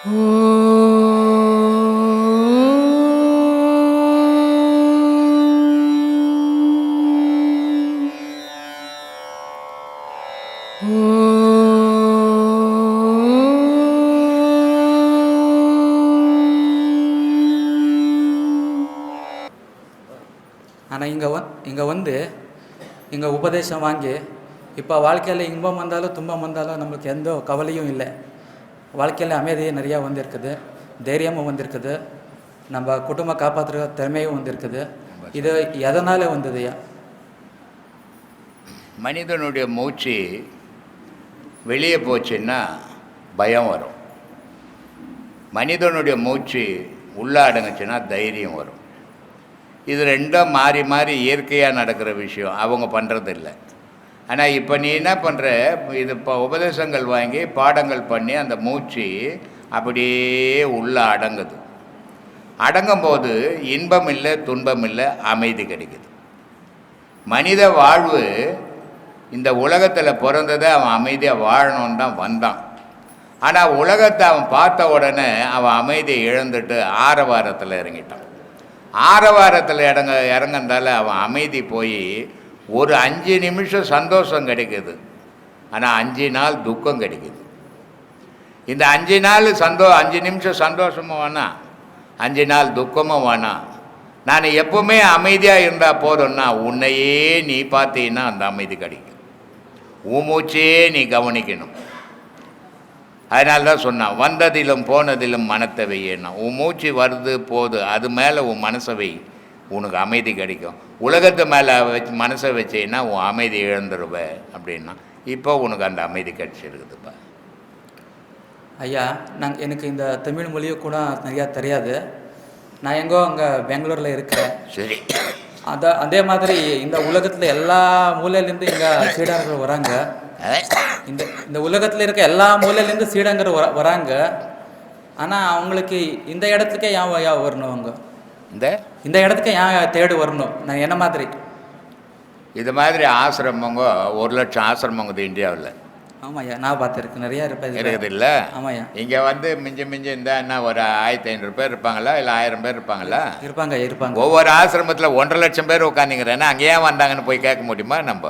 ஆனால் இங்கே வந்து இங்கே உபதேசம் வாங்கி இப்போ வாழ்க்கையில் இன்பம் வந்தாலும் துன்பம் வந்தாலும் நம்மளுக்கு எந்த கவலையும் இல்லை. வாழ்க்கையில் அமைதி நிறையா வந்திருக்குது, தைரியமும் வந்திருக்குது, நம்ம குடும்பம் காப்பாற்றுற திறமையும் வந்திருக்குது. இது எதனால் வந்ததுயா? மனிதனுடைய மூச்சு வெளியே போச்சுன்னா பயம் வரும். மனிதனுடைய மூச்சு உள்ளே அடங்குச்சுன்னா தைரியம் வரும். இது ரெண்டும் மாறி மாறி இயற்கையாக நடக்கிற விஷயம், அவங்க பண்ணுறதில்லை. ஆனால் இப்போ நீ என்ன பண்ணுற, இது இப்போ உபதேசங்கள் வாங்கி பாடங்கள் பண்ணி அந்த மூச்சு அப்படியே உள்ளே அடங்குது. அடங்கும்போது இன்பம் இல்லை, துன்பம் இல்லை, அமைதி கிடைக்குது. மனித வாழ்வு இந்த உலகத்தில் பிறந்ததை அவன் அமைதியாக வாழணுன்னு தான் வந்தான். ஆனால் உலகத்தை அவன் பார்த்த உடனே அவன் அமைதியை இழந்துட்டு ஆரவாரத்தில் இறங்கிட்டான். ஆரவாரத்தில் இறங்கந்தால அவன் அமைதி போய் ஒரு 5 நிமிஷம் சந்தோஷம் கிடைக்குது, ஆனால் 5 நாள் துக்கம் கிடைக்குது. இந்த 5 நாள் 5 நிமிஷம் சந்தோஷமும் வேணாம், 5 நாள் துக்கமும் வேணாம். நான் எப்பவுமே அமைதியாக இருந்தால் போதும்னா உன்னையே நீ பார்த்தீங்கன்னா அந்த அமைதி கிடைக்கும். உன் மூச்சே நீ கவனிக்கணும். அதனால தான் சொன்னான், வந்ததிலும் போனதிலும் மனத்தை வையேன்னா. உன் மூச்சு வருது போகுது, அது மேலே உன் மனசை வை, உனக்கு அமைதி கிடைக்கும். உலகத்து மேலே வச்சு மனசை வச்சேன்னா உன் அமைதி இழந்துருவ அப்படின்னா. இப்போ உனக்கு அந்த அமைதி கிடைச்சிருக்குதுப்பா. ஐயா, எனக்கு இந்த தமிழ் மொழியும் கூட நிறையா தெரியாது. நான் எங்கோ அங்கே பெங்களூரில் இருக்கிறேன். சரி, அதே மாதிரி இந்த உலகத்தில் எல்லா மூலையிலேருந்து இங்கே சீடர்கள் வராங்க. இந்த உலகத்தில் இருக்க எல்லா மூலையிலேருந்து சீடங்கள் வராங்க. ஆனால் அவங்களுக்கு இந்த இடத்துக்கே ஏன் வரணும்? அவங்க இந்த இடத்துக்கு ஏன் தேடி வரணும்? நான் என்ன மாதிரி இது மாதிரி ஆசிரமங்க 1,00,000 ஆசிரமங்க இந்தியாவில். ஆமாய்யா, நான் பார்த்துருக்கேன், நிறையா இருக்குது இல்லை? ஆமாய்யா. இங்கே வந்து மிஞ்சி இருந்தால் என்ன ஒரு 1500 பேர் இருப்பாங்களா, இல்லை 1000 பேர் இருப்பாங்களா? இருப்பாங்க. ஒவ்வொரு ஆசிரமத்தில் 1,50,000 பேர் உட்காந்துங்கிறேன்னா அங்கே ஏன் வந்தாங்கன்னு போய் கேட்க முடியுமா நம்ம?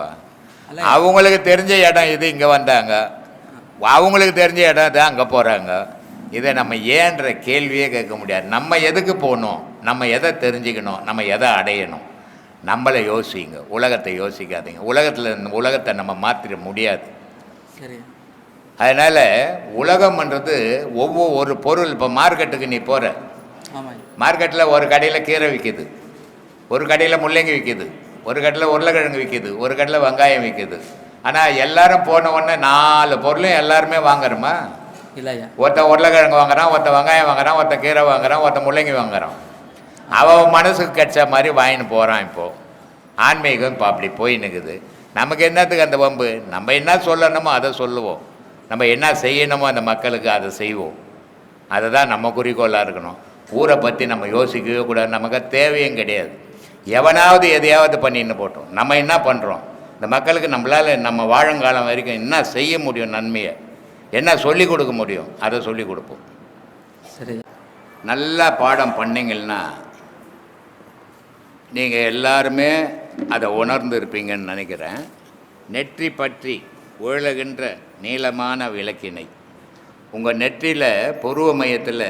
அவங்களுக்கு தெரிஞ்ச இடம் இது, இங்கே வந்தாங்க. அவங்களுக்கு தெரிஞ்ச இடம் இது, அங்கே போகிறாங்க. இதை நம்ம ஏன்ற கேள்வியே கேட்க முடியாது. நம்ம எதுக்கு போகணும், நம்ம எதை தெரிஞ்சுக்கணும், நம்ம எதை அடையணும், நம்மளை யோசிங்க, உலகத்தை யோசிக்காதீங்க. உலகத்தை நம்ம மாற்றிட முடியாது. சரி. அதனால் உலகம்ன்றது ஒவ்வொரு பொருள். இப்போ மார்க்கெட்டுக்கு நீ போகிற, மார்க்கெட்டில் ஒரு கடையில் கீரை விற்கிது, ஒரு கடையில் முள்ளங்கி விற்கிது, ஒரு கடையில் உருளைக்கிழங்கு விற்கிது, ஒரு கடையில் வெங்காயம் விற்கிது. ஆனால் எல்லாரும் போன உடனே 4 பொருளும் எல்லாருமே வாங்குறோமா? இல்லையா. ஒருத்தன் உருளைக்கிழங்கு வாங்குறான், ஒருத்தன் வெங்காயம் வாங்குறான், ஒருத்தன் கீரை வாங்குறான், ஒருத்தன் முள்ளங்கி வாங்குறான். அவன் மனசுக்கு கிடைச்ச மாதிரி வாங்கின்னு போகிறான். இப்போது ஆன்மீகம் இப்போ அப்படி போய் நிற்குது. நமக்கு என்னத்துக்கு அந்த வம்பு? நம்ம என்ன சொல்லணுமோ அதை சொல்லுவோம், நம்ம என்ன செய்யணுமோ அந்த மக்களுக்கு அதை செய்வோம். அதை தான் நம்ம குறிக்கோளாக இருக்கணும். ஊரை பற்றி நம்ம யோசிக்கவே கூடாது, நமக்கு தேவையும் கிடையாது. எவனாவது எதையாவது பண்ணின்னு போட்டோம். நம்ம என்ன பண்ணுறோம், இந்த மக்களுக்கு நம்மளால் நம்ம வாழுங்காலம் வரைக்கும் என்ன செய்ய முடியும், நன்மையை என்ன சொல்லிக் கொடுக்க முடியும், அதை சொல்லிக் கொடுப்போம். சரி. நல்லா பாடம் பண்ணிங்கன்னா நீங்கள் எல்லாருமே அதை உணர்ந்து இருப்பீங்கன்னு நினைக்கிறேன். நெற்றி பற்றி உழலுகின்ற நீளமான விளக்கினை. உங்கள் நெற்றியில் புருவ மையத்தில்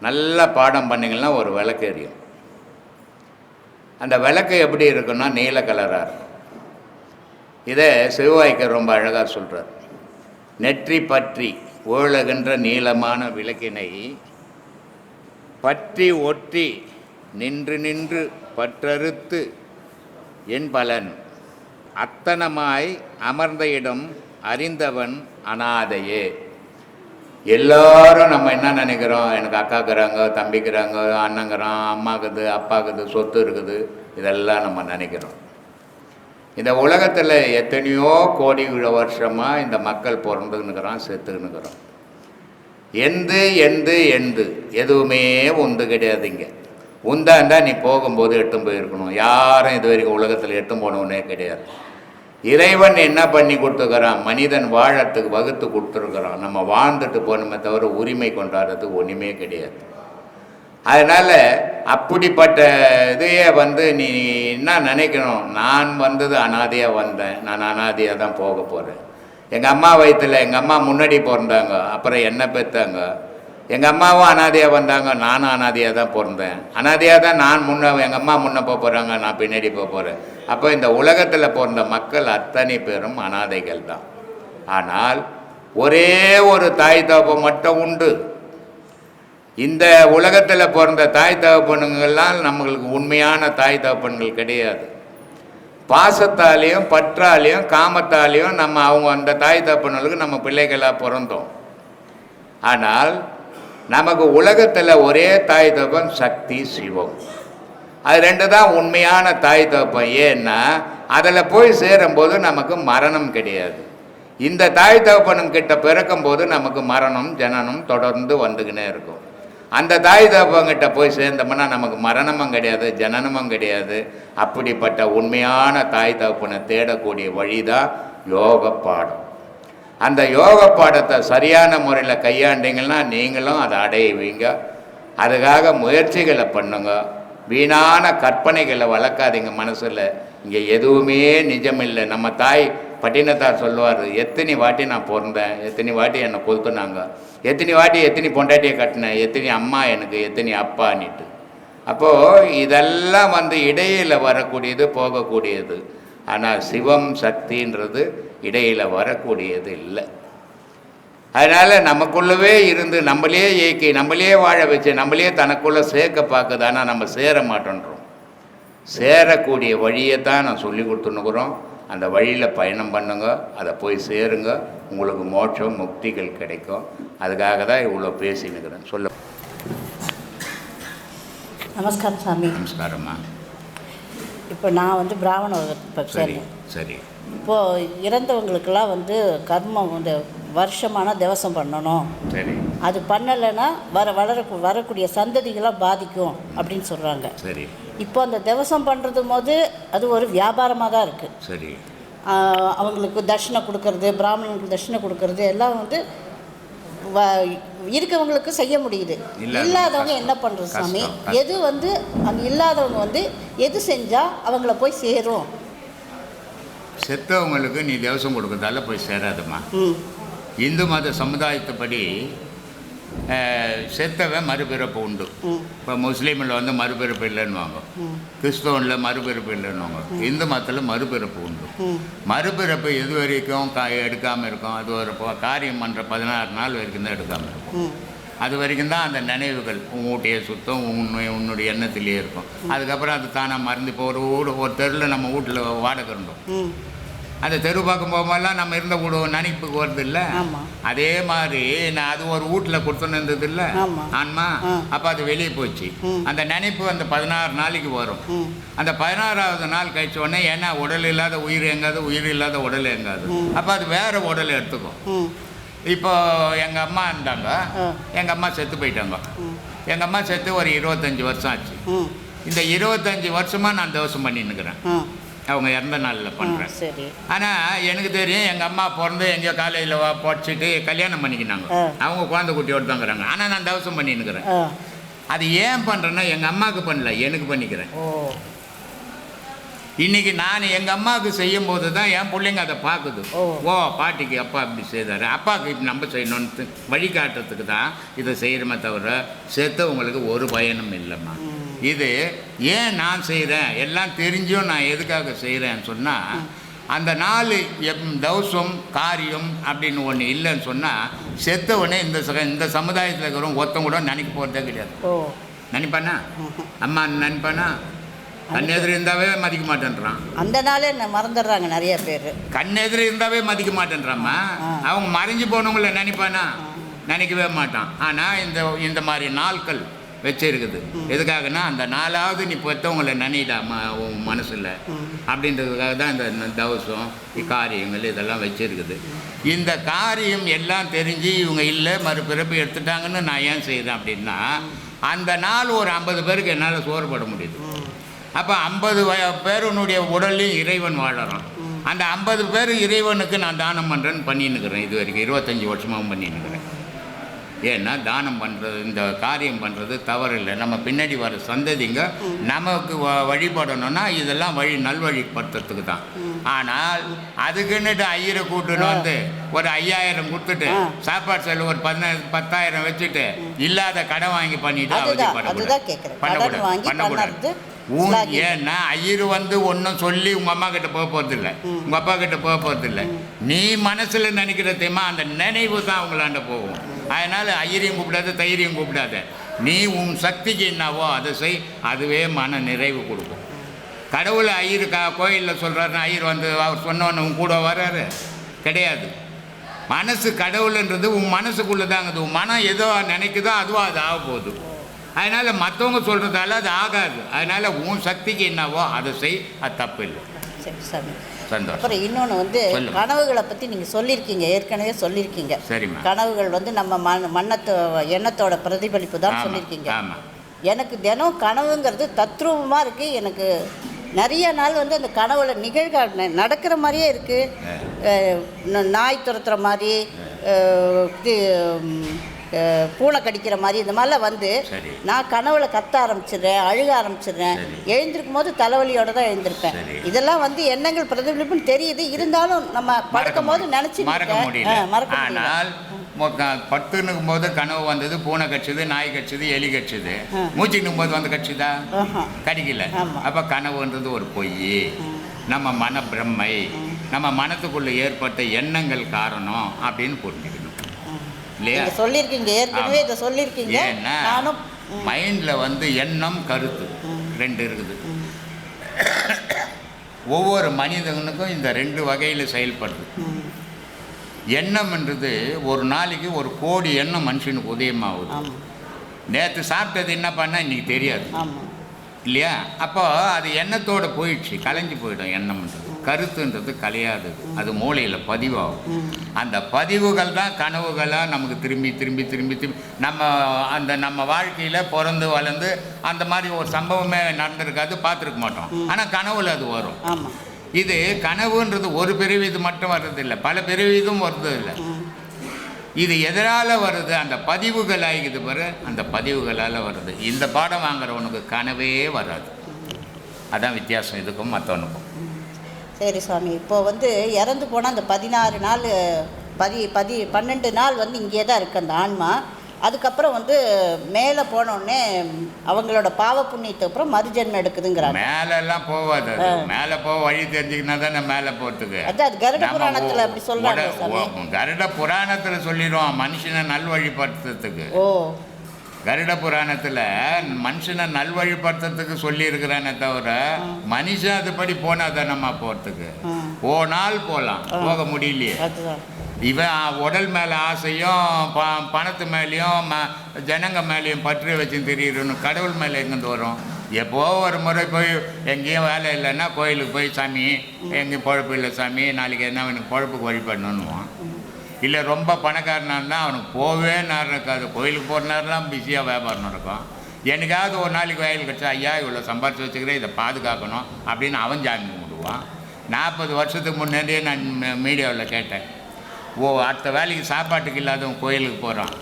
நல்லா பாடம் பண்ணிங்கன்னா ஒரு விளக்கு எரியும். அந்த விளக்கு எப்படி இருக்குன்னா நீல கலராக இருக்கும். இதை சிவவாய்க்கர் ரொம்ப அழகாக சொல்கிறார். நெற்றி பற்றி உழலுகின்ற நீளமான விளக்கினை பற்றி ஒற்றி நின்று பற்றறுத்து என் பலன் அத்தனமாய் அமர்ந்த இடம் அறிந்தவன் அனாதையே. எல்லோரும் நம்ம என்ன நினைக்கிறோம், எனக்கு அக்காக்குறாங்க, தம்பிக்கிறாங்க, அண்ணங்கிறான், அம்மாக்குது, அப்பாக்குது, சொத்து இருக்குது, இதெல்லாம் நம்ம நினைக்கிறோம். இந்த உலகத்தில் எத்தனையோ கோடி வருஷமாக இந்த மக்கள் பிறந்துன்னுக்கிறோம், செத்துன்னுக்கிறோம். எந்து எதுவுமே உந்து கிடையாதுங்க. உந்தாண்டா நீ போகும்போது எட்டும் போயிருக்கணும். யாரும் இது வரைக்கும் உலகத்தில் எட்டும் போனவனே கிடையாது. இறைவன் என்ன பண்ணி கொடுத்துக்கிறான்? மனிதன் வாழறதுக்கு வகுத்து கொடுத்துருக்குறான். நம்ம வாழ்ந்துட்டு போனோமே தவிர உரிமை கொண்டாடுறதுக்கு ஒன்றுமே கிடையாது. அதனால் அப்படிப்பட்ட இதையே நீ என்ன நினைக்கணும்? நான் வந்தது அனாதையாக வந்தேன், நான் அனாதையாக தான் போக போகிறேன். எங்கள் அம்மா வயிற்றில் எங்கள் அம்மா முன்னாடி பிறந்தாங்க, அப்புறம் என்ன பெற்றாங்க. எங்கள் அம்மாவும் அனாதையாக வந்தாங்க, நானும் அனாதையாக தான் பிறந்தேன். அனாதையாக தான் நான் எங்கள் அம்மா முன்னே போக போகிறாங்க, நான் பின்னாடி போக போகிறேன். அப்போ இந்த உலகத்தில் பிறந்த மக்கள் அத்தனை பேரும் அனாதைகள் தான். ஆனால் ஒரே ஒரு தாய் தகப்பு மட்டும் உண்டு. இந்த உலகத்தில் பிறந்த தாய் தகப்பனுங்கள்லாம் நம்மளுக்கு உண்மையான தாய் தகப்பன்கள் கிடையாது. பாசத்தாலேயும் பற்றாலேயும் காமத்தாலேயும் அவங்க அந்த தாய் தகப்பன்களுக்கு நம்ம பிள்ளைகளாக பிறந்தோம். ஆனால் நமக்கு உலகத்தில் ஒரே தாய் தகப்பன் சக்தி, சிவம். அது ரெண்டு தான் உண்மையான தாய் தகப்பன். ஏன்னா அதில் போய் சேரும்போது நமக்கு மரணம் கிடையாது. இந்த தாய் தகப்பனுங்கிட்ட பிறக்கும்போது நமக்கு மரணம் ஜனனம் தொடர்ந்து வந்துக்கினே இருக்கும். அந்த தாய் தகப்பங்கிட்ட போய் சேர்ந்தோம்னா நமக்கு மரணமும் கிடையாது, ஜனனமும் கிடையாது. அப்படிப்பட்ட உண்மையான தாய் தகப்பனை தேடக்கூடிய வழி தான் யோக பாடம். அந்த யோக பாடத்தை சரியான முறையில் கையாண்டிங்கன்னா நீங்களும் அதை அடைவீங்க. அதுக்காக முயற்சிகளை பண்ணுங்க. வீணான கற்பனைகளை வளர்க்காதீங்க மனசில். இங்கே எதுவுமே நிஜமில்லை. நம்ம தாய் பட்டினத்தார் சொல்லுவார், எத்தனை வாட்டி நான் பிறந்தேன், எத்தனை வாட்டி என்னை கொளுத்துனாங்க, எத்தனை வாட்டி எத்தனை பொண்டாட்டியை கட்டினேன், எத்தனை அம்மா எனக்கு, எத்தனை அப்பான்னுட்டு. அப்போது இதெல்லாம் இடையில் வரக்கூடியது, போகக்கூடியது. ஆனால் சிவம் சக்தின்றது இடையில் வரக்கூடியது இல்லை. அதனால் நமக்குள்ளவே இருந்து நம்மளே இயக்கி நம்மளே வாழ வச்சு நம்மளே தனக்குள்ளே சேர்க்க பார்க்குது. ஆனால் நம்ம சேர மாட்டோன்றோம். சேரக்கூடிய வழியை தான் நான் சொல்லி கொடுத்துன்னுக்குறோம். அந்த வழியில் பயணம் பண்ணுங்க, அதை போய் சேருங்க. உங்களுக்கு மோட்சம் முக்திகள் கிடைக்கும். அதுக்காக தான் இவ்வளோ பேசினுக்கிறேன். சொல்ல. நமஸ்காரம் சாமி. நமஸ்காரம்மா. இப்போ நான் பிராமண சரி சரி. இப்போது இறந்தவங்களுக்கெல்லாம் கர்மம் வருஷமான திவசம் பண்ணணும். சரி. அது பண்ணலைன்னா வரக்கூடிய சந்ததிகளாக பாதிக்கும் அப்படின்னு சொல்கிறாங்க. சரி. இப்போ அந்த திவசம் பண்ணுறது போது அது ஒரு வியாபாரமாக தான் இருக்குது. சரி. அவங்களுக்கு தட்சிணை கொடுக்கறது, பிராமணனுக்கு தட்சிணை கொடுக்கறது எல்லாம் இருக்கவங்களுக்கு செய்ய முடியுது. இல்லாதவங்க என்ன பண்ணுறது சாமி? எது அங்கே இல்லாதவங்க எது செஞ்சால் அவங்கள போய் சேரும்? செத்தவங்களுக்கு நீ திவசம் கொடுக்கறதால போய் சேராதுமா. இந்து மத சமுதாயத்தைப்படி செத்தவன் மறுபிறப்பு உண்டு. இப்போ முஸ்லீமில் மறுபிறப்பு இல்லைன்னுவாங்க, கிறிஸ்தவனில் மறுபிறப்பு இல்லைன்னுவாங்க, இந்து மதத்தில் மறுபிறப்பு உண்டு. மறுபிறப்பு எது வரைக்கும் எடுக்காமல் இருக்கும்? அது ஒரு காரியம் பண்ணுற 16 நாள் வரைக்கும் தான் எடுக்காமல் இருக்கும். அது வரைக்கும் தான் அந்த நினைவுகள் ஊட்டிய சுத்தம் உன்னுடைய எண்ணத்திலே இருக்கும். அதுக்கப்புறம் அது தானாக மறந்து. இப்போ ஒரு தெருவில் நம்ம வீட்டில் வாடகை இருந்தோம். அந்த தெரு பார்க்கும் போகும்போதெல்லாம் நம்ம இருந்த வீடு நினைப்புக்கு வருது இல்லை? அதே மாதிரி நான் அது ஒரு வீட்டில் கொடுத்துன்னு இருந்தது இல்லை ஆன்மா. அப்போ அது வெளியே போச்சு. அந்த நினைப்பு அந்த 16 நாளைக்கு வரும். அந்த 16ஆவது நாள் கழிச்ச உடனே, ஏன்னா உடல் இல்லாத உயிர் எங்காது, உயிர் இல்லாத உடல் எங்காது. அப்போ அது வேற உடலை எடுத்துக்கும். இப்போ எங்கள் அம்மா இருந்தாங்க, எங்கள் அம்மா செத்து போயிட்டாங்க. எங்கள் அம்மா செத்து ஒரு 25 வருஷம் ஆச்சு. இந்த 25 வருஷமாக நான் தோசம் பண்ணின்னுக்கிறேன். அவங்க இறந்த நாளில் பண்ணுறேன். ஆனால் எனக்கு தெரியும், எங்கள் அம்மா பிறந்து எங்கேயோ காலேஜில் படிச்சுட்டு கல்யாணம் பண்ணிக்கினாங்க. அவங்க குழந்தை குட்டியோடு தாங்கிறாங்க. ஆனால் நான் தவசம் பண்ணின்னுக்கிறேன். அது ஏன் பண்ணுறேன்னா எங்கள் அம்மாவுக்கு பண்ணல, எனக்கு பண்ணிக்கிறேன். இன்றைக்கி நான் எங்கள் அம்மாவுக்கு செய்யும் போது தான் என் பிள்ளைங்க அதை பார்க்குது. ஓ, பாட்டிக்கு அப்பா இப்படி செய்தார், அப்பாவுக்கு இப்படி நம்ம செய்யணும்னு வழிகாட்டுறதுக்கு தான் இதை செய்கிறோமே தவிர செத்தவங்களுக்கு ஒரு பயனும் இல்லைம்மா. இது ஏன் நான் செய்கிறேன், எல்லாம் தெரிஞ்சும் நான் எதுக்காக செய்கிறேன்னு சொன்னால், அந்த 4 தவசம் காரியம் அப்படின்னு ஒன்று இல்லைன்னு சொன்னால் செத்தவொடனே இந்த சமுதாயத்தில் இருக்கிறவங்க ஒருத்தவங்க கூட நினைக்க போகிறதே கிடையாது. நினைப்பானா? அம்மா நினைப்பானா? கண்ணெதிரி இருந்தாவே மதிக்க மாட்டேன்றான். அந்த நாளே மறந்துடுறாங்க நிறைய பேர். கண்ணெதிரி இருந்தாவே மதிக்க மாட்டேன்றாம்மா. அவங்க மறைஞ்சு போனவங்கள நினைப்பானா? நினைக்கவே மாட்டான். ஆனால் இந்த மாதிரி நாட்கள் வச்சிருக்குது. எதுக்காகனா அந்த 4ஆவது நீ பெற்றவங்களை நினைடாமா உன் மனசில் அப்படின்றதுக்காக தான் இந்த தவசம் காரியங்கள் இதெல்லாம் வச்சிருக்குது. இந்த காரியம் எல்லாம் தெரிஞ்சு இவங்க இல்லை மறுபிறப்பு எடுத்துட்டாங்கன்னு நான் ஏன் செய்கிறேன் அப்படின்னா, அந்த நாள் ஒரு 50 பேருக்கு என்னால் சோறு போட முடியுது. அப்போ 50 பேருனுடைய உடலையும் இறைவன் வாழறான். அந்த 50 பேர் இறைவனுக்கு நான் தானம் பண்ணுறேன்னு பண்ணின்னுக்கிறேன். இது வரைக்கும் 25 வருஷமாகவும் பண்ணின்னுக்கிறேன். ஏன்னா தானம் பண்ணுறது, இந்த காரியம் பண்ணுறது தவறு இல்லை. நம்ம பின்னாடி வர சந்ததிங்க நமக்கு வழிபடணும்னா இதெல்லாம் நல்வழிப்படுத்துறதுக்கு தான். ஆனால் அதுக்குன்னுட்டு ஐயரை கூட்டுன்னு வந்து ஒரு 5000 கொடுத்துட்டு சாப்பாடு செலவு ஒரு 10,000 வச்சுட்டு இல்லாத கடன் வாங்கி பண்ணிட்டு பண்ணக்கூடாது. ஏன்னா ஐயர் வந்து ஒன்றும் சொல்லி உங்கள் அம்மா கிட்ட போக போகிறதில்ல, உங்கள் அப்பா கிட்ட போக போகிறதில்ல. நீ மனசில் நினைக்கிற தெரியுமா, அந்த நினைவு தான் அவங்களாண்ட போகும். அதனால் ஐயரையும் கூப்பிடாத, தைரியையும் கூப்பிடாத. நீ உன் சக்திக்கு என்னவோ அதை செய், அதுவே மன நிறைவு கொடுக்கும். கடவுளை ஐயர் கோயிலில் சொல்கிறாருன்னா ஐயர் வந்து அவர் சொன்னவொன்னு உன் கூட வர்றாரு கிடையாது. மனசு கடவுள்ன்றது உன் மனசுக்குள்ளே தாங்குது. உன் மனம் ஏதோ நினைக்குதோ அதுவோ அது ஆக போகுது. அதனால் மற்றவங்க சொல்கிறதால அது ஆகாது. அதனால் உன் சக்திக்கு என்னவோ அதை செய், அது தப்பு இல்லை. சரி சாமி, சந்தோஷம். அப்புறம் இன்னொன்று வந்து கனவுகளை பற்றி நீங்கள் சொல்லியிருக்கீங்க, ஏற்கனவே சொல்லியிருக்கீங்க. சரிம்மா. கனவுகள் வந்து நம்ம எண்ணத்தோட பிரதிபலிப்பு தான் சொல்லியிருக்கீங்க. ஆமாம். எனக்கு தினம் கனவுங்கிறது தத்ரூபமாக இருக்குது. எனக்கு நிறைய நாள் வந்து அந்த கனவுல நடக்கிற மாதிரியே இருக்குது. நாய் துரத்துற மாதிரி, பூனை கடிக்கிற மாதிரி, இந்த மாதிரிலாம் வந்து நான் கனவுல கத்த ஆரம்பிச்சிடுறேன், அழுக ஆரம்பிச்சிடுறேன். எழுந்திருக்கும் போது தலைவலியோடு தான் எழுந்திருப்பேன். இதெல்லாம் வந்து எண்ணங்கள் பிரதிபலிப்புன்னு தெரியுது. இருந்தாலும் நம்ம படுக்கும் போது நினச்சி மறக்க முடியல. படுத்துனுக்கும் போது கனவு வந்தது, பூனை கடிச்சது, நாய் கடிச்சது, எலி கடிச்சது. மூச்சுக்கும் போது வந்து கடிச்சுதா? கடிக்கல. அப்போ கனவுன்றது ஒரு பொய், நம்ம மன பிரம்மை, நம்ம மனத்துக்குள்ளே ஏற்பட்ட எண்ணங்கள் காரணம் அப்படின்னு புரிஞ்சுக்கணும். இல்லையா? சொல்லியிருக்கீங்க, ஏற்கனவே இதை சொல்லியிருக்கீங்க. ஏன்னா மைண்டில் வந்து எண்ணம் கருத்து 2 இருக்குது. ஒவ்வொரு மனிதனுக்கும் இந்த 2 வகையில் செயல்படுது. எண்ணம்ன்றது ஒரு நாளைக்கு 1 கோடி எண்ணம் மனுஷனுக்கு உதயமாகுது. நேற்று சாப்பிட்டது என்ன பண்ணால் இன்றைக்கி தெரியாது இல்லையா? அப்போ அது எண்ணத்தோடு போயிடுச்சு, கலைஞ்சி போயிடும். எண்ணம்ன்றது கருத்துன்றது கலையாது, அது மூளையில் பதிவாகும். அந்த பதிவுகள் தான் கனவுகளாக நமக்கு திரும்பி திரும்பி திரும்பி திரும்பி நம்ம வாழ்க்கையில் பிறந்து வளர்ந்து அந்த மாதிரி ஒரு சம்பவமே நடந்திருக்காது, பார்த்துருக்க மாட்டோம். ஆனால் கனவுல அது வரும். இது கனவுன்றது ஒரு பிறவி இது மட்டும் வர்றதில்லை, பல பிறவிதும் வருது இல்லை. இது எதனால் வருது? அந்த பதிவுகள் ஆகிக்குது பாரு, அந்த பதிவுகளால் வருது. இந்த பாடம் வாங்குறவனுக்கு கனவே வராது. அதான் வித்தியாசம் இதுக்கும் மற்றவனுக்கும். சரி சுவாமி, இப்போ வந்து இறந்து போனால் அந்த 16 நாள் 12 நாள் வந்து இங்கே தான் இருக்குது அந்த ஆன்மா. அதுக்கப்புறம் வந்து மேலே போனோடனே அவங்களோட பாவ புண்ணியத்துக்கு அப்புறம் மறுஜென்மம் எடுக்குதுங்கிறாங்க. மேலெல்லாம் போகாது, மேலே போக வழி தெரிஞ்சுக்கினா தானே மேலே போகிறதுக்கு. அது கருட புராணத்தில் அப்படி சொல்கிறாங்க. கருட புராணத்தில் சொல்லிடுவோம் மனுஷனை நல்வழிப்படுத்துறதுக்கு. கருட புராணத்தில் மனுஷனை நல்வழிப்படுத்துறதுக்கு சொல்லியிருக்கிறானே தவிர மனுஷன் அதுபடி போனால் தானம்மா போகிறதுக்கு. போனால் போகலாம், போக முடியலையே. இவன் உடல் மேலே ஆசையும் பணத்து மேலேயும் ஜனங்க மேலேயும் பற்று வச்சு தெரியுறன்னு கடவுள் மேலே எங்கேருந்து வரும்? எப்போ ஒரு முறை போய் எங்கேயும் வேலை இல்லைன்னா கோயிலுக்கு போய் சாமி எங்கேயும் பொழப்பு இல்லை சாமி, நாளைக்கு என்ன அவனுக்கு பொழப்புக்கு வழிபடணுன்னுவான். இல்லை ரொம்ப பணக்காரனாக இருந்தால் அவனுக்கு போவே நேரம் இருக்காது, கோயிலுக்கு போகிற நேரம்லாம் பிஸியாக வியாபாரம் இருக்கும். எனக்காவது ஒரு நாளைக்கு வயல் கிடச்சா ஐயா இவ்வளோ சம்பாரித்து வச்சுக்கிறேன், இதை பாதுகாக்கணும் அப்படின்னு அவன் ஜாமி கும்பிடுவான். 40 வருஷத்துக்கு முன்னாடியே நான் மீடியாவில் கேட்டேன், அடுத்த வேலைக்கு சாப்பாட்டுக்கு இல்லாதவன் கோயிலுக்கு போகிறான்,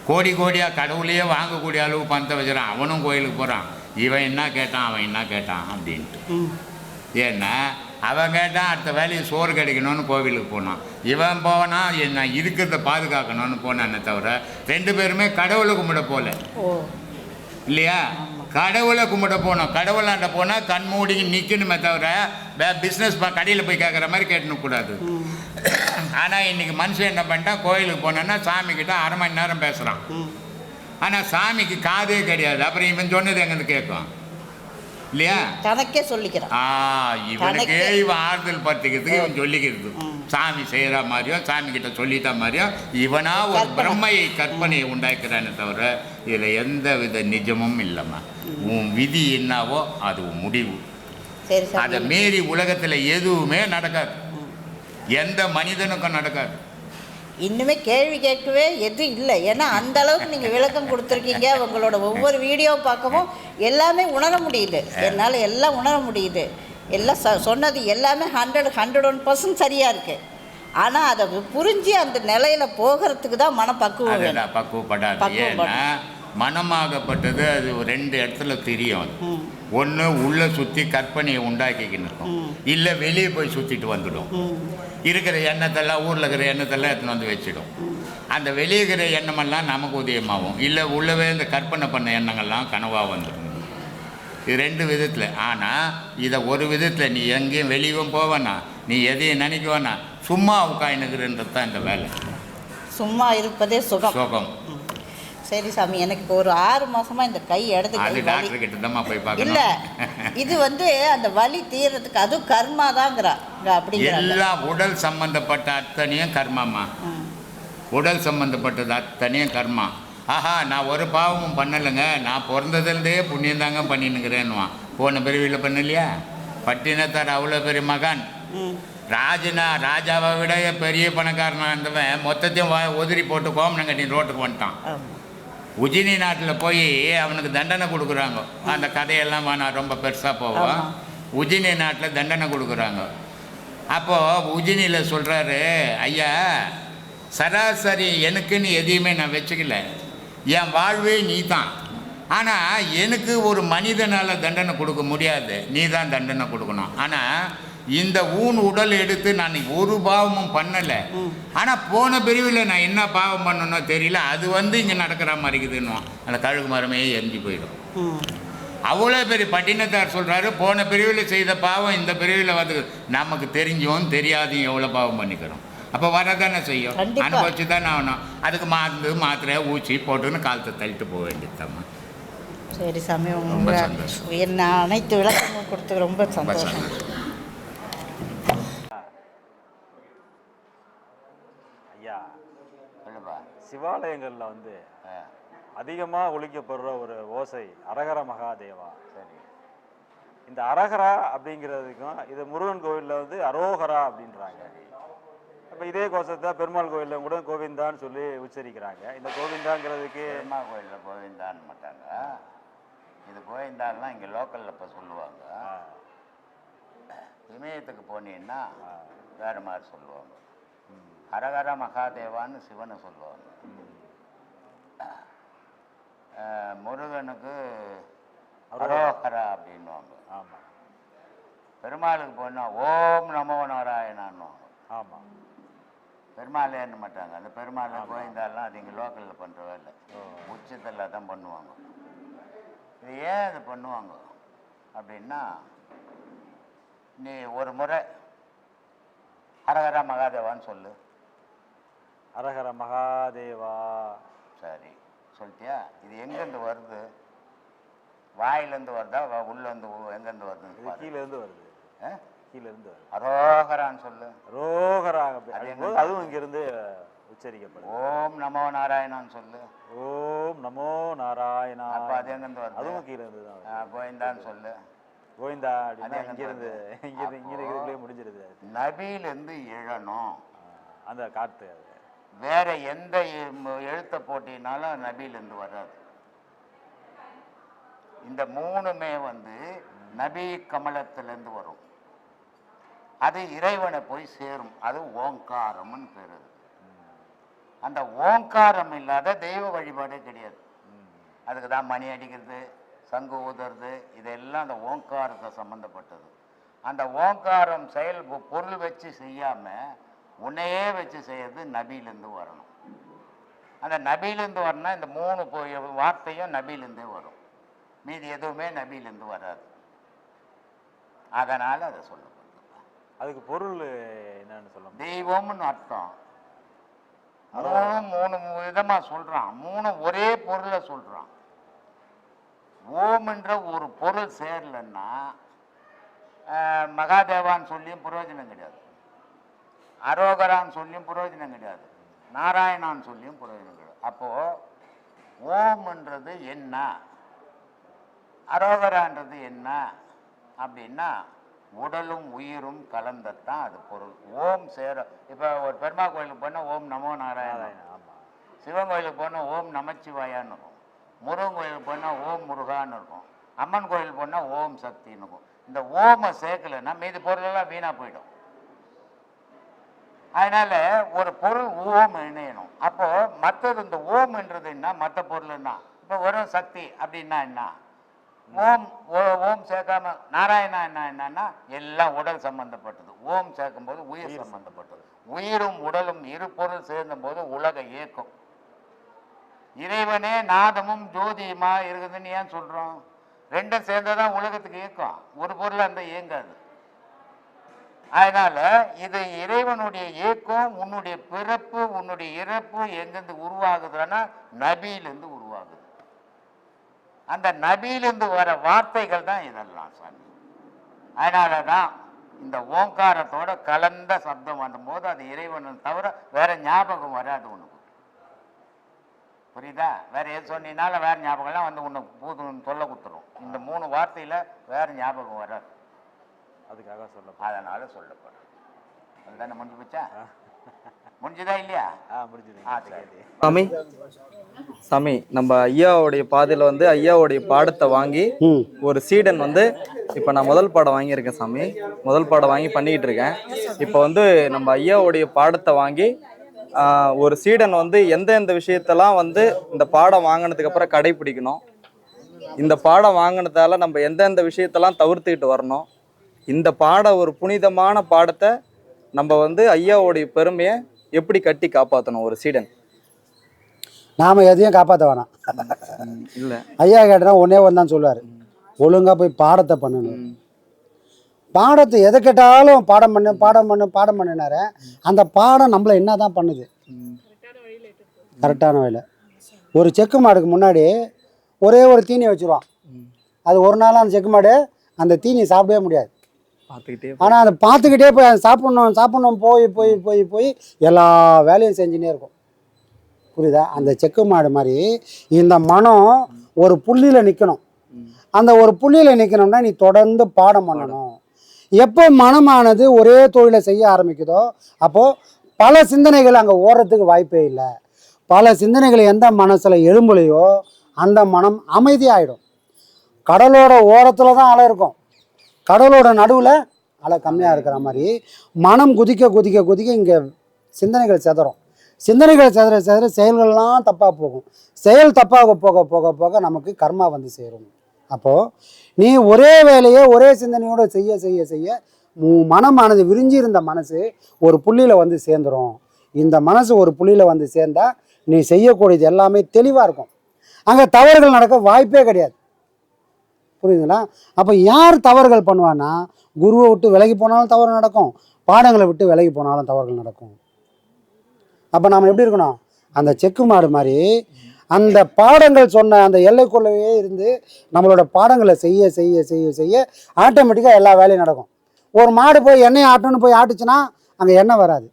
கோடி கோடியாக கடவுளையே வாங்கக்கூடிய அளவு பணத்தை வச்சுறான், அவனும் கோயிலுக்கு போகிறான். இவன் என்ன கேட்டான், அவன் என்ன கேட்டான் அப்படின்ட்டு. ஏன்னா அவன் கேட்டான் அடுத்த வேலைக்கு சோறு கிடைக்கணும்னு கோவிலுக்கு போனான், இவன் போனா என்ன இருக்கிறத பாதுகாக்கணும்னு போனானே தவிர 2 பேருமே கடவுளை கும்பிட போல இல்லையா? கடவுளை கும்பிட போனோம். கடவுளாண்ட போனால் கண்மூடிக்கு நிற்கணுமே தவிர பிஸ்னஸ் கடையில் போய் கேட்குற மாதிரி கேட்டுக்கூடாது. ஆனால் இன்றைக்கி மனுஷன் என்ன பண்ணிட்டான், கோயிலுக்கு போனோன்னா சாமிக்கிட்ட 1/2 மணி நேரம் பேசுகிறான். ஆனால் சாமிக்கு காதே கிடையாது. அப்புறம் இவன் சொன்னது எங்கேருந்து கேட்கும் இல்லையா? தனக்கே சொல்லிக்கிறான். இவனுக்கே இவன் ஆறுதல் படுத்திக்கிறதுக்கு இவன் சொல்லிக்கிறது. சாமி செய்கிற மாதிரியும் சாமி கிட்ட சொல்லிட்ட மாதிரியும் இவனா ஒரு பிரம்மையை கற்பனையை உண்டாக்குறானே தவிர இதில் எந்த வித நிஜமும் இல்லைம்மா. உன் விதி என்னவோ அது முடிவு. அதை மீறி உலகத்தில் எதுவுமே நடக்காது, எந்த மனிதனுக்கும் நடக்காது. இன்னுமே கேள்வி கேட்கவே எதுவும் இல்லை. ஏன்னா அந்த அளவுக்கு நீங்கள் விளக்கம் கொடுத்துருக்கீங்க. உங்களோட ஒவ்வொரு வீடியோவும் பார்க்கவும் எல்லாமே உணர முடியுது, என்னால் எல்லாம் உணர முடியுது. எல்லாம் சொன்னது எல்லாமே 101% சரியாக இருக்குது. ஆனால் அதை புரிஞ்சு அந்த நிலையில் போகிறதுக்கு தான் மனப்பக்குவம் வேணும். பக்குவப்படாது. ஏன்னா மனமாகப்பட்டது அது 2 இடத்துல தெரியும். அது ஒன்று உள்ளே சுற்றி கற்பனையை உண்டாக்கிக்கின்னு இல்லை வெளியே போய் சுற்றிட்டு வந்துடும். இருக்கிற எண்ணத்தெல்லாம் ஊரில் இருக்கிற எண்ணத்தெல்லாம் எடுத்துன்னு வந்து வச்சிடும். அந்த வெளியே இருக்கிற எண்ணமெல்லாம் நமக்கு உதயமாகும். இல்லை உள்ளவே இந்த கற்பனை பண்ண எண்ணங்கள்லாம் கனவாக வந்துடும். இது 2 விதத்தில். ஆனால் இதை ஒரு விதத்தில் நீ எங்கேயும் வெளியும் போவேண்ணா, நீ எதையும் நினைக்குவேண்ணா, சும்மா உட்காந்துக்கிறன்றது தான் இந்த வேலை. சும்மா இருப்பதே சுகம். சரி சாமி, எனக்கு இப்போ ஒரு 6 மாசமா இந்த கை இடது கை டாக்டர் கிட்ட தான் போய் பார்க்கணும். இல்லை, இது அந்த வலி தீர்றதுக்கு அதுவும் கர்மா தாங்கிறா. அப்படிங்கிற எல்லாம் உடல் சம்பந்தப்பட்ட அத்தனையும் கர்மாம்மா. உடல் சம்பந்தப்பட்டது அத்தனையும் கர்மா. ஆஹா, நான் ஒரு பாவமும் பண்ணலைங்க, நான் பிறந்ததுலேருந்தே புண்ணியம் தாங்க பண்ணினுங்கிறேன்னுவான். போன பிரிவில் பண்ணலையா? பட்டினத்தார் அவ்வளோ பெரிய மகான், ராஜாவை விட பெரிய பணக்காரனாக இருந்தவன் மொத்தத்தையும் உதிரி போட்டு கோமனம் கட்டி ரோட்டுக்கு வந்துட்டான். உஜினி நாட்டில் போய் அவனுக்கு தண்டனை கொடுக்குறாங்க. அந்த கதையெல்லாம் நான் ரொம்ப பெருசாக போவோம். உஜினி நாட்டில் தண்டனை கொடுக்குறாங்க. அப்போது உஜினியில் சொல்கிறாரு, ஐயா சராசரி எனக்குன்னு எதையுமே நான் வச்சுக்கல, என் வாழ்வே நீ தான். ஆனால் எனக்கு ஒரு மனிதனால் தண்டனை கொடுக்க முடியாது, நீ தான் தண்டனை கொடுக்கணும். ஆனால் இந்த உடல் எடுத்து நான் ஒரு பாவமும் பண்ணலை. ஆனால் போன பிரிவில் நான் என்ன பாவம் பண்ணணும் தெரியல, அது இங்கே நடக்கிற மாதிரி இருக்குதுன்னு அந்த கழுகு மரமே எரிஞ்சு போயிடும். அவ்வளோ பெரிய பட்டினத்தார் சொல்கிறாரு, போன பிரிவில் செய்த பாவம் இந்த பிரிவில் வந்து நமக்கு தெரிஞ்சும் தெரியாதையும் எவ்வளோ பாவம் பண்ணிக்கிறோம். அப்போ வரதானே செய்யும், அனுபவிச்சு தானே ஆகணும். அதுக்கு மாத்திரை ஊசி போட்டுன்னு காலத்தை தள்ளிட்டு போக வேண்டியதுதாம்மா. சரி சாமி, ரொம்ப சந்தோஷம். என்ன அனைத்து விளக்கமும் கொடுத்து ரொம்ப சந்தோஷம். ஐயா, சிவாலயங்களில் அதிகமாக ஒழிக்கப்படுற ஒரு ஓசை அரகர மகாதேவா. சரி, இந்த அரகரா அப்படிங்கிறதுக்கும் இது முருகன் கோவிலில் அரோகரா அப்படின்றாங்க. இப்போ இதே கோஷத்தை பெருமாள் கோவிலில் கூட கோவிந்தான்னு சொல்லி உச்சரிக்கிறாங்க. இந்த கோவிந்தாங்கிறதுக்கு பெருமாள் கோவிலில் கோவிந்தான்னு மாட்டாங்க, இது கோவிந்தான்லாம் இங்கே லோக்கலில் இப்போ சொல்லுவாங்க. இமயத்துக்கு போனீங்கன்னா வேறு மாதிரி சொல்லுவாங்க. ஹரஹர மகாதேவான்னு சிவனை சொல்லுவாங்க. முருகனுக்கு அரோஹரா அப்படின்வாங்க. ஆமாம். பெருமாளுக்கு போனால் ஓம் நமோ நாராயணான்னுவாங்க. ஆமாம். பெருமாள் ஏற்ற மாட்டாங்க. அந்த பெருமாள் கோவிந்தாலாம் அது இங்கே லோக்கலில் பண்ணுற வேலை, உச்சத்தில் தான் பண்ணுவாங்க. இது ஏன் அது பண்ணுவாங்க அப்படின்னா, நீ ஒரு முறை ஹரஹர மகாதேவான்னு சொல்லு. ஹரஹர மகாதேவா. சரி, சொல்லிட்டியா? இது எங்கேருந்து வருது? வாயிலேருந்து வருதா உள்ளேருந்து எங்கேருந்து வருது? கீழேருந்து வருது. கீழேருந்து வருது. அரோகரான்னு சொல்லு. அரோகரா அதுவும் இங்கேருந்து உச்சரிக்கப்படும். ஓம் நமோ நாராயணான்னு சொல்லு. ஓம் நமோ நாராயணா. அப்போ அது எங்கேருந்து வருது? அதுவும் கீழேருந்து தான். கோவிந்தான்னு சொல்லு. கோவிந்தா அப்படின்னா இங்கேருந்து இங்கே முடிஞ்சிருது. நபியிலேருந்து எழணும் அந்த காற்று. அது வேற எந்த எழுத்தை போட்டினாலும் நபியிலேருந்து வராது. இந்த 3மே நபி கமலத்திலேருந்து வரும். அது இறைவனை போய் சேரும். அது ஓங்காரம்னு பேர். அந்த ஓங்காரம் இல்லாத தெய்வ வழிபாடே கிடையாது. அதுக்கு தான் மணி அடிக்கிறது, சங்கு ஊதுறது, இதெல்லாம் அந்த ஓங்காரத்தை சம்மந்தப்பட்டது. அந்த ஓங்காரம் செயல் பொருள் வச்சு செய்யாமல் உன்னையே வச்சு செய்யறது நபியிலேருந்து வரணும். அந்த நபியிலேருந்து வரணும்னா இந்த 3 வார்த்தையும் நபியிலேருந்தே வரும். மீதி எதுவுமே நபியிலேருந்து வராது. அதனால் அதை சொல்லப்படுது. அதுக்கு பொருள் என்னன்னு சொல்ல? தெய்வம்னு அர்த்தம். 3 விதமாக சொல்கிறான். 3 ஒரே பொருளை சொல்கிறான். ஓம்ன்ற ஒரு பொருள் சேரலன்னா மகாதேவான்னு சொல்லியும் பிரயோஜனம் கிடையாது, அரோகரான்னு சொல்லியும் பிரயோஜனம் கிடையாது, நாராயணான்னு சொல்லியும் பிரயோஜனம் கிடையாது. அப்போது ஓம்ன்றது என்ன, அரோகரான்றது என்ன அப்படின்னா உடலும் உயிரும் கலந்தத்தான் அது பொருள். ஓம் சேர. இப்போ ஒரு பெருமா கோயிலுக்கு போனால் ஓம் நமோ நாராயணன், சிவன் கோயிலுக்கு போனால் ஓம் நமச்சிவாயான்னு இருக்கும், முருகன் கோயிலுக்கு போனால் ஓம் முருகான்னு இருக்கும், அம்மன் கோயிலுக்கு போனால் ஓம் சக்தி சக்தின்னு. இந்த ஓமை சேர்க்கலைன்னா மீதி பொருளெல்லாம் வீணாக போயிடும். அதனால ஒரு பொருள் ஓம் இணையணும். அப்போ மற்றது இந்த ஓம்ன்றது என்ன, மற்ற பொருள் என்ன? இப்போ வெறும் சக்தி அப்படின்னா என்ன? ஓம் ஓம் சேர்க்காம நாராயணா என்னன்னா எல்லாம் உடல் சம்பந்தப்பட்டது. ஓம் சேர்க்கும் போது உயிர் சம்பந்தப்பட்டது. உயிரும் உடலும் இரு பொருள் சேர்ந்த போது உலக இயக்கம். இறைவனே நாதமும் ஜோதியுமா இருக்குதுன்னு ஏன் சொல்றோம்? ரெண்டும் சேர்ந்ததான் உலகத்துக்கு இயக்கம். ஒரு பொருள் அந்த இயங்காது. அதனால இது இறைவனுடைய இயக்கம். உன்னுடைய பிறப்பு உன்னுடைய இறப்பு எங்கிருந்து உருவாகுதுன்னா நபியிலிருந்து உருவாகுது. அந்த நபியிலிருந்து வர வார்த்தைகள் தான் இதெல்லாம் சாமி. அதனாலதான் இந்த ஓங்காரத்தோட கலந்த சப்தம் வரும்போது அது இறைவனை தவிர வேற ஞாபகம் வராது உனக்கு. புரியுதா? வேற எது சொன்னீங்கனால வேற ஞாபகம்லாம் வந்து உனக்கு பூதுன்னு சொல்ல கொடுத்துரும். இந்த 3 வார்த்தையில வேற ஞாபகம் வராது. அதுக்காக சொல்ல அதனால சொல்லப்படும். அதுதானே முடிஞ்சு போச்சா? முடிஞ்சுதா இல்லையா? முடிஞ்சது. சாமி சாமி நம்ம ஐயாவுடைய பாதையில் வந்து ஐயாவுடைய பாடத்தை வாங்கி ஒரு சீடன் வந்து இப்போ நான் முதல் பாடம் வாங்கியிருக்கேன் சாமி. முதல் பாடம் வாங்கி பண்ணிக்கிட்டு இருக்கேன். இப்போ வந்து நம்ம ஐயாவுடைய பாடத்தை வாங்கி ஒரு சீடன் வந்து எந்தெந்த விஷயத்தெல்லாம் வந்து இந்த பாடம் வாங்கினதுக்கு அப்புறம் கடைபிடிக்கணும், இந்த பாடம் வாங்கினதால நம்ம எந்தெந்த விஷயத்தெல்லாம் தவிர்த்துக்கிட்டு வரணும், இந்த ஒரு புனிதமான பாடத்தை நம்ம வந்து ஐயாவுடைய பெருமையை எப்படி கட்டி காப்பாற்றணும் ஒரு சீடன். நாம் எதையும் காப்பாற்ற வேணாம். இல்லை ஐயா கேட்டனா ஒன்றே ஒன்று தான் சொல்லுவார், ஒழுங்காக போய் பாடத்தை பண்ணணும். பாடத்தை எதை கேட்டாலும் பாடம் பண்ணினாரு. அந்த பாடம் நம்மளை என்ன தான் பண்ணுது? கரெக்டான வழியில். ஒரு செக்கு மாடுக்கு முன்னாடி ஒரே ஒரு தீனியை வச்சுருவான். அது ஒரு நாளாக அந்த செக்கு மாடு அந்த தீனியை சாப்பிடவே முடியாது. ஆனால் அதை பார்த்துக்கிட்டே போய் அதை சாப்பிட்ணும் போய் போய் போய் போய் எல்லா வேலையும் செஞ்சுன்னே இருக்கும். புரியுதா? அந்த செக்கு மாடு மாதிரி இந்த மனம் ஒரு புள்ளியில் நிற்கணும். அந்த ஒரு புள்ளியில் நிற்கணும்னா நீ தொடர்ந்து பாடம் பண்ணணும். எப்போ மனமானது ஒரே தொழிலை செய்ய ஆரம்பிக்குதோ அப்போது பல சிந்தனைகள் அங்கே ஓடுறதுக்கு வாய்ப்பே இல்லை. பல சிந்தனைகள் எந்த மனசில் எழும்பலையோ அந்த மனம் அமைதியாகிடும். கடலோட ஓரத்தில் தான் அலை இருக்கும், கடலோட நடுவில் அலை கம்மியாக இருக்கிற மாதிரி மனம் குதிக்க குதிக்க குதிக்க இங்கே சிந்தனைகள் செதறும். சிந்தனைகள் செதற செதற செயல்கள்லாம் தப்பாக போகும். செயல் தப்பாக போக போக போக நமக்கு கர்மா வந்து சேரும். அப்போது நீ ஒரே வேலையை ஒரே சிந்தனையோடு செய்ய செய்ய செய்ய மனமானது விரிஞ்சிருந்த மனசு ஒரு புள்ளியில் வந்து சேர்ந்துடும். இந்த மனசு ஒரு புள்ளியில் வந்து சேர்ந்தால் நீ செய்யக்கூடியது எல்லாமே தெளிவாக இருக்கும். அங்கே தவறுகள் நடக்க வாய்ப்பே கிடையாது. புரியுதுங்களா? அப்போ யார் தவறுகள் பண்ணுவான்னா, குருவை விட்டு விலகி போனாலும் தவறு நடக்கும், பாடங்களை விட்டு விலகி போனாலும் தவறுகள் நடக்கும். அப்போ நாம் எப்படி இருக்கணும்? அந்த செக்கு மாடு மாதிரி அந்த பாடங்கள் சொன்ன அந்த எல்லைக்குள்ளவே இருந்து நம்மளோட பாடங்களை செய்ய செய்ய செய்ய செய்ய ஆட்டோமேட்டிக்காக எல்லா வேலையும் நடக்கும். ஒரு மாடு போய் எண்ணெயை ஆட்டணும்னு போய் ஆட்டுச்சுன்னா அங்கே எண்ணெய் வராது.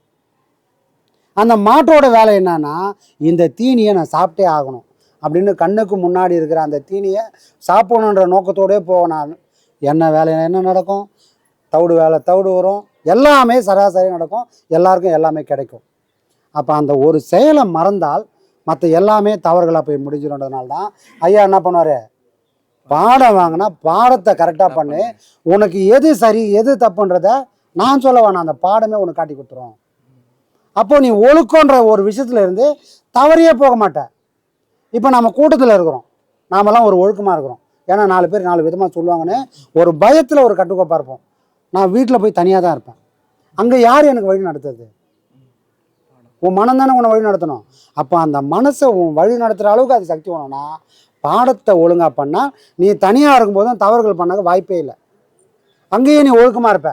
அந்த மாட்டோட வேலை என்னன்னா, இந்த தீனியை நான் சாப்பிட்டே ஆகணும் அப்படின்னு கண்ணுக்கு முன்னாடி இருக்கிற அந்த தீனியை சாப்பிடணுன்ற நோக்கத்தோடே போனால் என்ன வேலை என்ன நடக்கும்? தவிடு வேலை தவிடு வரும், எல்லாமே சராசரி நடக்கும், எல்லாருக்கும் எல்லாமே கிடைக்கும். அப்போ அந்த ஒரு செயலை மறந்தால் மற்ற எல்லாமே தவறுகளாக போய் முடிஞ்சிடும்ன்றதுனால தான் ஐயா என்ன பண்ணுவார், பாடம் வாங்கினா பாடத்தை கரெக்டாக பண்ணு, உனக்கு எது சரி எது தப்புன்றத நான் சொல்ல வேணாம், அந்த பாடமே உனக்கு காட்டி கொடுத்துரும். அப்போ நீ ஒழுக்கன்ற ஒரு விஷயத்துல இருந்து தவறியே போக மாட்டேன். இப்போ நம்ம கூட்டத்தில் இருக்கிறோம், நாமெல்லாம் ஒரு ஒழுக்கமாக இருக்கிறோம். ஏன்னா 4 பேர் 4 விதமாக சொல்லுவாங்கன்னு ஒரு பயத்தில் ஒரு கட்டுக்கோப்பாக இருப்போம். நான் வீட்டில் போய் தனியாக தான் இருப்பேன். அங்கே யார் எனக்கு வழி நடத்துறது? உன் மனம் தானே உன்னை வழி நடத்தணும். அப்போ அந்த மனசை உன் வழி நடத்துகிற அளவுக்கு அது சக்தி வேணும்னா பாடத்தை ஒழுங்காக பண்ணால் நீ தனியாக இருக்கும்போதும் தவறுகள் பண்ண வாய்ப்பே இல்லை. அங்கேயே நீ ஒழுக்கமாக இருப்ப.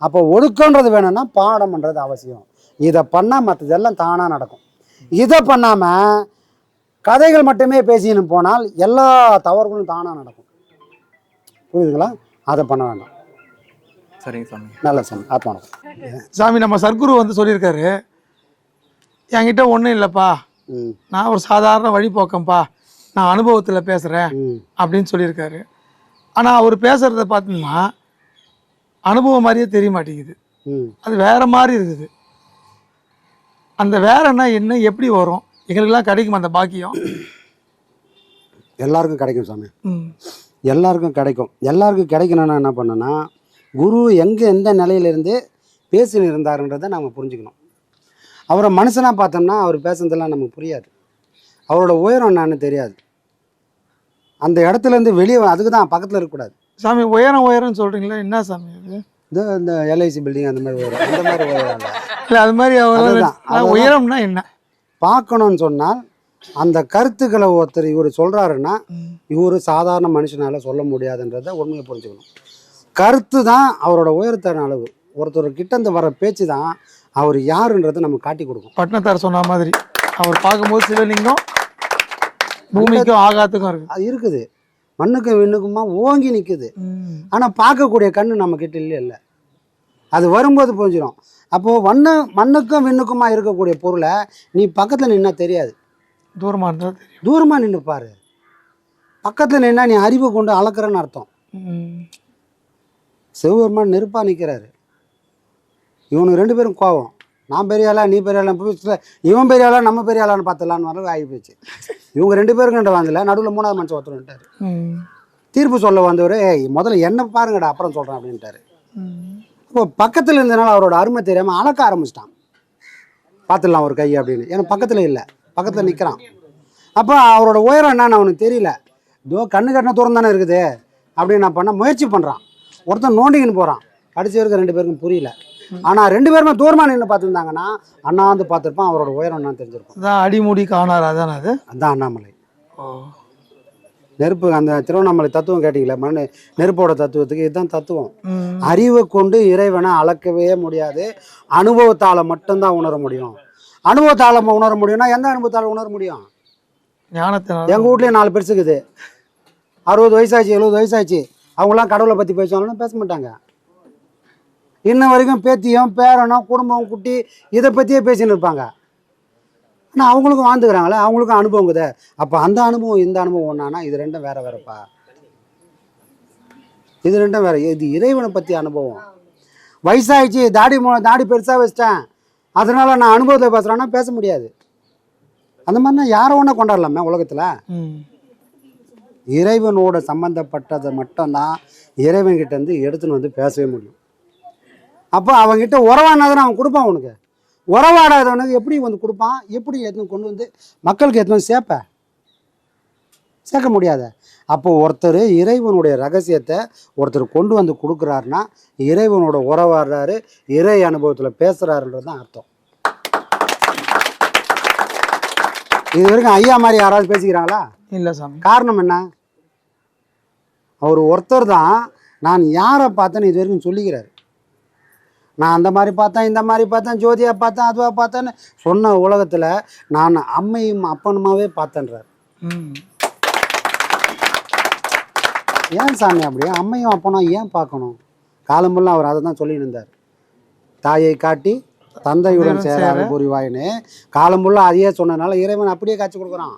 அப்போ ஒழுக்கன்றது வேணும்னா பாடம் பண்ணுறது அவசியம். இதை பண்ணால் மற்றதெல்லாம் தானாக நடக்கும். இதை பண்ணாமல் கதைகள் மட்டுமே பேசின்னு போனால் எல்லா தவறுகளும் தானாக நடக்கும். புரியுதுங்களா? அதை பண்ண வேண்டாம். சரிங்க சாமி. நல்ல சாமி. ஆத்மா சாமி, நம்ம சர்க்குரு வந்து சொல்லியிருக்காரு, என்கிட்ட ஒன்றும் இல்லைப்பா, நான் ஒரு சாதாரண வழிபோக்கம்பா, நான் அனுபவத்தில் பேசுகிறேன் அப்படின்னு சொல்லியிருக்காரு. ஆனால் அவர் பேசுகிறத பார்த்தீங்கன்னா அனுபவம் மாதிரியே தெரிய மாட்டேங்குது, அது வேற மாதிரி இருக்குது. அந்த வேறன்னா என்ன, எப்படி வரும்? எங்களுக்கெல்லாம் கிடைக்கும் அந்த பாக்கியம்? எல்லாருக்கும் கிடைக்கும் சாமி. எல்லாருக்கும் கிடைக்கும். எல்லாருக்கும் கிடைக்கணும்னா என்ன பண்ணணும்னா, குரு எங்கே எந்த நிலையிலேருந்து பேசின்னு இருந்தாருன்றதை நம்ம புரிஞ்சுக்கணும். அவரை மனுஷனாக பார்த்தோம்னா அவர் பேசுனதெல்லாம் நமக்கு புரியாது. அவரோட உயரம் என்னன்னு தெரியாது. அந்த இடத்துலேருந்து வெளியே அதுக்கு தான் பக்கத்தில் இருக்கக்கூடாது. சாமி உயரம்னு சொல்கிறீங்களா? என்ன சாமி அது? இந்த எல்ஐசி பில்டிங் அந்த மாதிரி உயரம், அந்த மாதிரி உயரம் இல்லை, அது மாதிரி அதுதான். உயரம்னா என்ன பார்க்கணும்னு சொன்னால் அந்த கருத்துக்களை ஒருத்தர் இவர் சொல்கிறாருன்னா இவர் சாதாரண மனுஷனால் சொல்ல முடியாதுன்றதை உண்மையை புரிஞ்சுக்கணும். கருத்து தான் அவரோட உயரத்தின் அளவு. ஒருத்தர் கிட்டேருந்து வர பேச்சு தான் அவர் யாருன்றதை நம்ம காட்டி கொடுக்கும். பட்னத்தார் சொன்ன மாதிரி அவர் பார்க்கும்போது சிவலிங்கம் பூமிக்கும் ஆகாத்துக்கும் இருக்கு. அது இருக்குது, மண்ணுக்கும் விண்ணுக்குமா ஓங்கி நிற்குது. ஆனால் பார்க்கக்கூடிய கண்ணு நம்ம கிட்ட இல்லை. அது வரும்போது புரிஞ்சிடும். அப்போது மண்ணுக்கும் விண்ணுக்குமா இருக்கக்கூடிய பொருளை நீ பக்கத்தில் நின்னா தெரியாது, தூரமாக இருந்தால் தெரியும். தூரமாக நின்று பாரு. பக்கத்தில் நின்னா நீ அறிவை கொண்டு அளக்குறன்னு அர்த்தம். சிவபெருமான் நெருப்பாக நிற்கிறாரு. இவனுக்கு 2 பேரும் கோவம். நான் பெரிய ஆளா நீ பெரிய ஆளா, இவன் பெரிய ஆளா நம்ம பெரிய ஆளான்னு பார்த்துலான்னு வர ஆகி போச்சு. இவங்க 2 பேருக்குன்ற வாங்கல, நடுவில் 3ஆவது மனுஷன் ஒருத்தருன்ட்டார். தீர்ப்பு சொல்ல வந்தவர் முதல்ல என்ன பாருங்கடா அப்புறம் சொல்கிறேன் அப்படின்ட்டாரு. இப்போ பக்கத்தில் இருந்தனால அவரோட அருமை தெரியாமல் அளக்க ஆரம்பிச்சிட்டான். பார்த்துடலாம் ஒரு கை அப்படின்னு. ஏன்னா பக்கத்தில் இல்லை, பக்கத்தில் நிற்கிறான். அப்போ அவரோட உயரம் என்னன்னு அவனுக்கு தெரியல. இதோ கண்ணு கட்டின தூரம் தானே இருக்குது அப்படின்னு நான் பண்ண முயற்சி பண்ணுறான். ஒருத்தன் நோண்டிக்கின்னு போகிறான். கடைசி வரைக்கும் 2 பேருக்கும் புரியல. ஆனால் 2 பேருமே தூரமாக நின்று பார்த்துருந்தாங்கன்னா அண்ணாந்து பார்த்துருப்பான், அவரோட உயரம் என்னன்னு தெரிஞ்சிருப்பான். அதான் அடிமுடி காணார். அதான் அது, அதுதான் அண்ணாமலை. நெருப்பு, அந்த திருவண்ணாமலை தத்துவம் கேட்டீங்களே, நெருப்போட தத்துவத்துக்கு இதுதான் தத்துவம். அறிவை கொண்டு இறைவனை அளக்கவே முடியாது, அனுபவத்தால் மட்டும்தான் உணர முடியும். அனுபவத்தால் உணர முடியும்னா எந்த அனுபவத்தால் உணர முடியும்? ஞானத்தினால. எங்கள் வீட்லேயே 4 பெருசுக்குது, 60 வயசாச்சு 70 வயசாச்சு. அவங்களாம் கடவுளை பற்றி பேசுவாங்கன்னா பேச மாட்டாங்க. இன்ன வரைக்கும் பேத்தியும் பேரனும் குடும்பம் குட்டி இதை பற்றியே பேசின்னு இருப்பாங்க. ஆனால் அவங்களுக்கும் வாழ்ந்துக்கிறாங்களே, அவங்களுக்கும் அனுபவங்குது. அப்போ அந்த அனுபவம் இந்த அனுபவம் ஒன்றானா இது 2ம் வேறப்பா. இது 2ம் வேற. இது இறைவனை பற்றி அனுபவம். வயசாகிடுச்சு, தாடி பெருசாக வச்சிட்டேன் அதனால நான் அனுபவத்தை பேசுகிறேன்னா பேச முடியாது. அந்த மாதிரினா யாரை ஒன்றா கொண்டாடலாமே உலகத்தில். இறைவனோட சம்மந்தப்பட்டதை மட்டும்தான் இறைவன்கிட்டேருந்து எடுத்துன்னு வந்து பேசவே முடியும். அப்போ அவங்ககிட்ட உறவானாதான் அவன் கொடுப்பான். உனக்கு உறவாடாதவனுக்கு எப்படி வந்து கொடுப்பான்? எப்படி எடுத்துன்னு கொண்டு வந்து மக்களுக்கு எடுத்துன்னு வந்து சேர்க்க முடியாத. அப்போ ஒருத்தர் இறைவனுடைய ரகசியத்தை ஒருத்தர் கொண்டு வந்து கொடுக்குறாருன்னா இறைவனோட உறவாடுறாரு, இறை அனுபவத்தில் பேசுகிறாருன்றது தான் அர்த்தம். இது வரைக்கும் ஐயா மாதிரி யாராவது பேசிக்கிறாங்களா? இல்லை சாமி. காரணம் என்ன? அவர் ஒருத்தர் தான் நான் யாரை பார்த்தேன்னு இது வரைக்கும் சொல்லிக்கிறாரு. நான் அந்த மாதிரி பார்த்தேன், இந்த மாதிரி பார்த்தேன், ஜோதியாக பார்த்தேன், அதுவாக பார்த்தேன்னு சொன்ன உலகத்தில் நான் அம்மையும் அப்பனுமாவே பார்த்தேன்றார். ஏன் சாமி அப்படியே அம்மையும் அப்பனும் ஏன் பார்க்கணும்? காலம்புள்ள அவர் அதை தான் சொல்லிட்டு இருந்தார். தாயை காட்டி தந்தையுடன் சேராது புரிவாயின்னு காலம்புள்ள அதையே சொன்னதுனால இறைவன் அப்படியே காட்சி கொடுக்குறான்.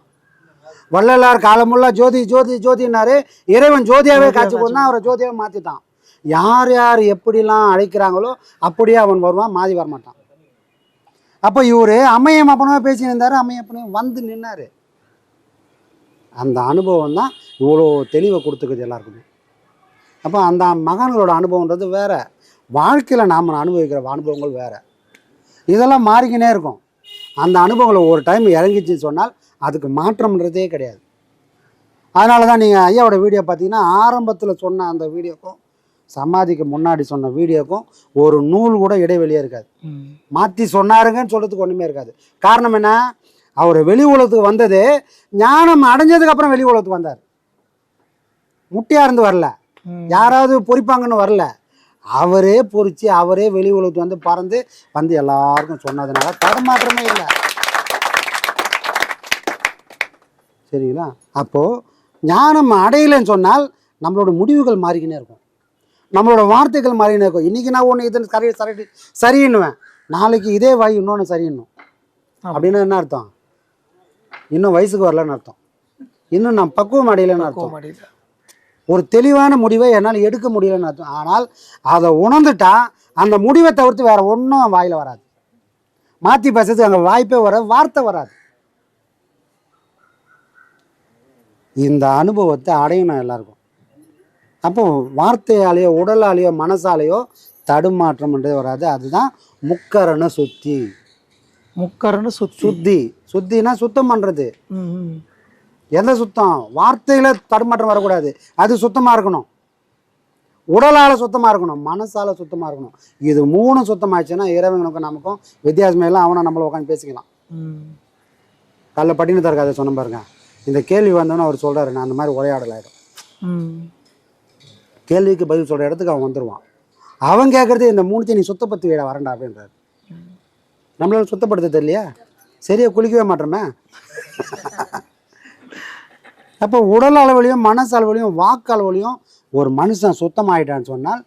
வள்ளலார் காலமுள்ள ஜோதி ஜோதி ஜோதினாரு, இறைவன் ஜோதியாவே காட்சி கொடுத்தா அவரை ஜோதியாவே மாற்றிட்டான். யார் யார் எப்படிலாம் அழைக்கிறாங்களோ அப்படியே அவன் வருவான், மாறி வரமாட்டான். அப்போ இவர் அம்மையம் அப்பனவே பேசின்னு இருந்தார், அம்மையப்பனையும் வந்து நின்னார். அந்த அனுபவம் தான் இவ்வளோ தெளிவை கொடுத்துக்குது எல்லாருக்குமே. அப்போ அந்த மகான்களோட அனுபவன்றது வேற, வாழ்க்கையில் நாம் அனுபவிக்கிற அனுபவங்கள் வேற. இதெல்லாம் மாறிக்கினே இருக்கும். அந்த அனுபவங்களை ஒரு டைம் இறங்கிச்சுன்னு சொன்னால் அதுக்கு மாற்றம்ன்றதே கிடையாது. அதனால தான் நீங்கள் ஐயாவோட வீடியோ பார்த்தீங்கன்னா ஆரம்பத்தில் சொன்ன அந்த வீடியோக்கும் சமாதிக்கு முன்னாடி சொன்ன வீடியோக்கும் ஒரு நூல் கூட இடைவெளியே இருக்காது. மாற்றி சொன்னாருங்கன்னு சொல்கிறதுக்கு ஒன்றுமே இருக்காது. காரணம் என்ன? அவர் வெளி உலகத்துக்கு வந்தது ஞானம் அடைஞ்சதுக்கு அப்புறம் வெளி உலகத்துக்கு வந்தார். முட்டியாக இருந்து வரல, யாராவது பொறிப்பாங்கன்னு வரல, அவரே பொறிச்சு அவரே வெளி உலகத்துக்கு வந்து பறந்து வந்து எல்லாருக்கும் சொன்னதுனால தடமாற்றமே இல்லை. சரிங்களா? அப்போது ஞானம் அடையலைன்னு சொன்னால் நம்மளோட முடிவுகள் மாறிக்கினே இருக்கும், நம்மளோட வார்த்தைகள் மாறிக்கினே இருக்கும். இன்றைக்கி நான் ஒன்று இது சரின்னுவேன், நாளைக்கு இதே வாய் இன்னொன்று சரின்னும். அப்படின்னா என்ன அர்த்தம்? இன்னும் வயசுக்கு வரலன்னு அர்த்தம், இன்னும் நான் பக்குவம் அடையலைன்னு அர்த்தம். ஒரு தெளிவான முடிவை என்னால் எடுக்க முடியலன்னு அர்த்தம். ஆனால் அதை உணர்ந்துட்டா அந்த முடிவை தவிர்த்து வேறு ஒன்றும் வாயில் வராது. மாற்றி பேசுறதுக்கு அங்கே வாய்ப்பே வராது, வார்த்தை வராது. இந்த அனுபவத்தை அடையணும் எல்லாருக்கும். அப்போ வார்த்தையாலேயோ உடலாலேயோ மனசாலேயோ தடுமாற்றம்ன்றது வராது. அதுதான் முக்கரண சுத்தி. முக்கரண சுத்தி சுத்தினா சுத்தம் பண்ணுறது. எந்த சுத்தம்? வார்த்தையில் தடுமாற்றம் வரக்கூடாது, அது சுத்தமாக இருக்கணும். உடலால் சுத்தமாக இருக்கணும், மனசால் சுத்தமாக இருக்கணும். இது 3 சுத்தமாகிடுச்சுன்னா இறைவனுக்கும் நமக்கும் வித்தியாசமே இல்லை. அவனை நம்மளை உட்காந்து பேசிக்கலாம். காலைல பட்டினி தரக்காத சொன்ன பாருங்க, இந்த கேள்வி வந்தோன்னு அவர் சொல்கிறாரு, நான் அந்த மாதிரி உரையாடல் ஆகிடும். கேள்விக்கு பதில் சொல்கிற இடத்துக்கு அவன் வந்துடுவான். அவன் கேட்குறது இந்த 3 நீ சுத்தப்படுத்தி விட வரண்டா அப்படின்றாரு. நம்மளால சுத்தப்படுத்த தெரியலையா? சரியாக குளிக்கவே மாட்டோமே. அப்போ உடல் அளவுலையும் மனசு அளவுலையும் வாக்கு அளவுலையும் ஒரு மனுஷன் சுத்தமாயிட்டான்னு சொன்னால்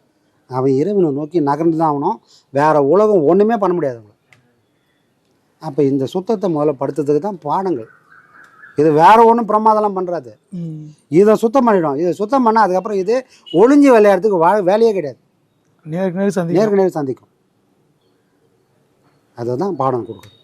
அவன் இறைவனை நோக்கி நகர்ந்து தான் ஆகணும். வேற உலகம் ஒன்றுமே பண்ண முடியாது அவங்களை. அப்போ இந்த சுத்தத்தை முதல்ல படுத்துறதுக்கு தான் பாடங்கள். இது வேற ஒன்றும் பிரமாதம்லாம் பண்ணுறாது. இதை சுத்தம் பண்ணிடும். இதை சுத்தம் பண்ணால் அதுக்கப்புறம் இது ஒளிஞ்சு விளையாடுறதுக்கு வேலையே கிடையாது. நேருக்கு நேர் சந்திக்கும். அதை தான் பாடம் கொடுக்குறது.